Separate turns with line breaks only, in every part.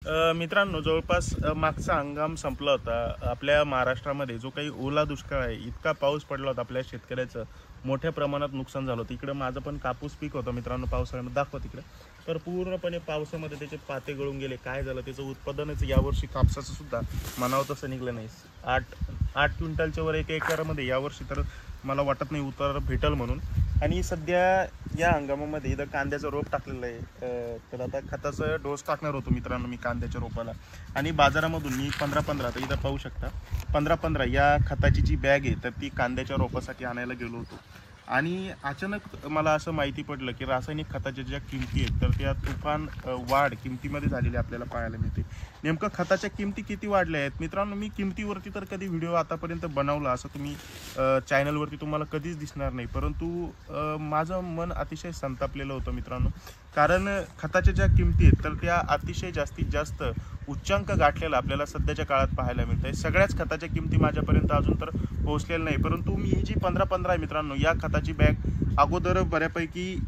मित्रांनो, जवळपास मागचा हंगाम संपला होता. आपल्या महाराष्ट्रामध्ये जो काही ओला दुष्काळ आहे, इतका पाऊस पडला होता, आपल्या शेतकऱ्याचं मोठ्या प्रमाणात नुकसान झालं होतं. इकडं माझं पण कापूस पीक होतं मित्रांनो, पावसाळ्यामध्ये दाखवा तिकडं. तर पूर्णपणे पावसामध्ये त्याचे पाते गळून गेले. काय झालं, त्याचं उत्पादनच यावर्षी कापसाचं सुद्धा म्हणावं तसं निघलं नाही. 8 क्विंटलच्या वर 1 एकरामध्ये यावर्षी तर मला वाटत नाही उतार भेटल म्हणून. आणि सध्या या हंगामामध्ये इथं कांद्याचं रोप टाकलेलं आहे. तर आता खताचं डोस टाकणार होतो मित्रांनो मी कांद्याच्या रोपाला. आणि बाजारामधून मी 15-15 तर इथं पाहू शकता 15-15 या खताची जी बॅग आहे तर ती कांद्याच्या रोपासाठी आणायला गेलो होतो. आणि अचानक मला असं माहिती पडलं की रासायनिक खताच्या ज्या किमती आहेत तर त्या तुफान वाढ किमतीमध्ये झालेली आपल्याला पाहायला मिळते. नेमकं खताच्या किमती किती वाढल्या आहेत मित्रांनो, मी किमतीवरती तर कधी व्हिडिओ आतापर्यंत बनवला असं तुम्ही चॅनलवरती तुम्हाला कधीच दिसणार नाही. परंतु माझं मन अतिशय संतापलेलं होतं मित्रांनो, कारण खताच्या ज्या किमती आहेत तर त्या अतिशय जास्तीत जास्त उच्चांक गाठलेला आपल्याला सध्याच्या काळात पाहायला मिळत आहे. सगळ्याच खताच्या किमती माझ्यापर्यंत अजून तर पोहोचलेल्या नाही. परंतु मी ही जी 15-15 आहे मित्रांनो, या खताची बॅग अगोदर बऱ्यापैकी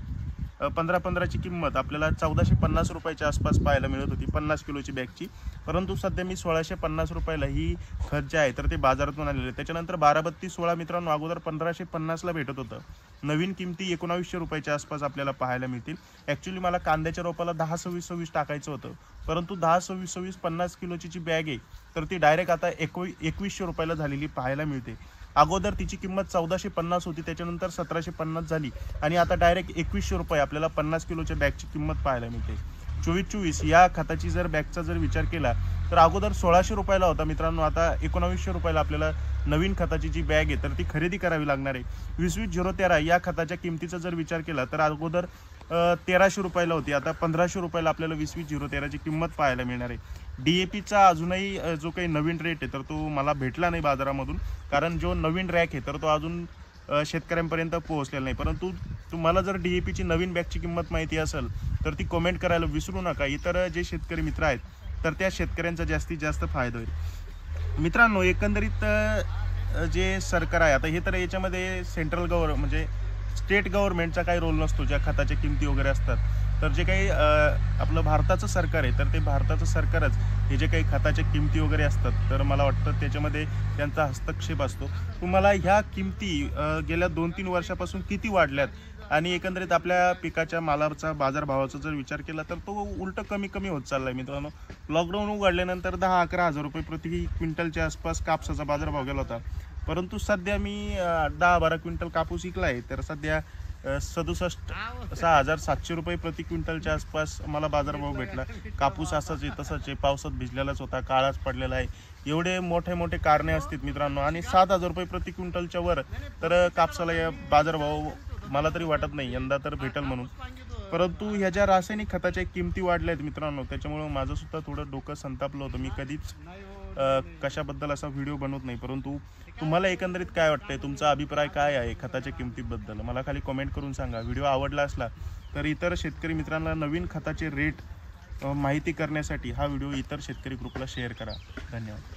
15-15ची किंमत आपल्याला 1450 रुपयाच्या आसपास पाहायला मिळत होती 50 किलोची बॅगची. परंतु सध्या मी 1650 रुपयाला ही खत जे आहे तर ते बाजारातून आलेले आहे. त्याच्यानंतर 12-32-16 मित्रांनो अगोदर 1550ला भेटत होतं. नवीन किमती 1900 रुपयाच्या आसपास आपल्याला पाहायला मिळतील. ॲक्च्युली मला कांद्याच्या रोपाला 10-26-26 टाकायचं होतं, परंतु 10-26-26 50 किलोची जी बॅग आहे तर ती डायरेक्ट आता 2100 रुपयाला झालेली पाहायला मिळते. अगोदर तिची किंमत 1450 होती, त्याच्यानंतर 1750 झाली आणि आता डायरेक्ट 2100 रुपये आपल्याला 50 किलोच्या बॅगची किंमत पाहायला मिळते. 24-24 या खताची जर बॅगचा जर विचार केला तर अगोदर 1600 रुपयाला होता मित्रांनो, आता 1900 रुपयाला आपल्याला नवीन खताची जी बॅग आहे तर ती खरेदी करावी लागणार आहे. 20-20-013 या खताच्या किमतीचा जर विचार केला तर अगोदर 1300 रुपयाला होती, आता 1500 रुपयाला आपल्याला 20-20-013ची किंमत पाहायला मिळणार आहे. DAPचा अजूनही जो काही नवीन रेट आहे तर तो मला भेटला नाही बाजारामधून, कारण जो नवीन रॅक आहे तर तो अजून शेतकऱ्यांपर्यंत पोहोचलेला नाही. परंतु तुम्हाला जर DAPची नवीन बॅगची किंमत माहिती असेल तर ती कमेंट करायला विसरू नका. इतर जे शेतकरी मित्र आहेत तर त्या शेतकऱ्यांचा जास्तीत जास्त फायदा होईल. मित्रांनो, एकंदरीत जे सरकार आहे आता हे तर याच्यामध्ये सेंट्रल म्हणजे स्टेट गव्हर्नमेंटचा काही रोल नसतो ज्या खताच्या किमती वगैरे असतात. तर जे काही आपलं भारताचं सरकार आहे तर ते भारताचं सरकारच हे जे काही खताच्या किमती वगैरे असतात तर मला वाटतं त्याच्यामध्ये त्यांचा हस्तक्षेप असतो. तुम्हाला ह्या किमती गेल्या 2-3 वर्षापासून किती वाढल्यात आणि एकंदरीत आपल्या पिकाच्या मालाचा बाजारभावाचा जर विचार केला तर तो उलट कमी होत चालला आहे मित्रांनो. लॉकडाऊन उघडल्यानंतर 10-11 हजार रुपये प्रति क्विंटलच्या आसपास कापसाचा बाजारभाव गेला होता. परंतु सध्या मी 10-12 क्विंटल कापूस विकला आहे तर सध्या 67,700 रुपये प्रति क्विंटलच्या आसपास मला बाजारभाव भेटला. कापूस असाच आहे तसाच आहे, पावसात भिजलेलाच होता, काळाच पडलेला आहे. एवढे मोठे कारणे असतात मित्रांनो. आणि 7,000 रुपये प्रति क्विंटलच्या वर तर कापसाला या बाजारभाव मला तरी वाटत नाही यंदा तर भेटल म्हणून. परंतु ह्या ज्या रासायनिक खताच्या किमती वाढल्या आहेत मित्रांनो त्याच्यामुळं माझं सुद्धा थोडं डोकं संतापलं होतं. मी कधीच कशाबद्दल असा व्हिडिओ बनवत नाही. परंतु तुम्हाला एकंदरीत काय वाटतंय, तुमचा अभिप्राय काय आहे खताच्या किमतीबद्दल मला खाली कमेंट करून सांगा. व्हिडिओ आवडला असला तर इतर शेतकरी मित्रांना नवीन खताचे रेट माहिती करण्यासाठी हा व्हिडिओ इतर शेतकरी ग्रुपला शेअर करा. धन्यवाद.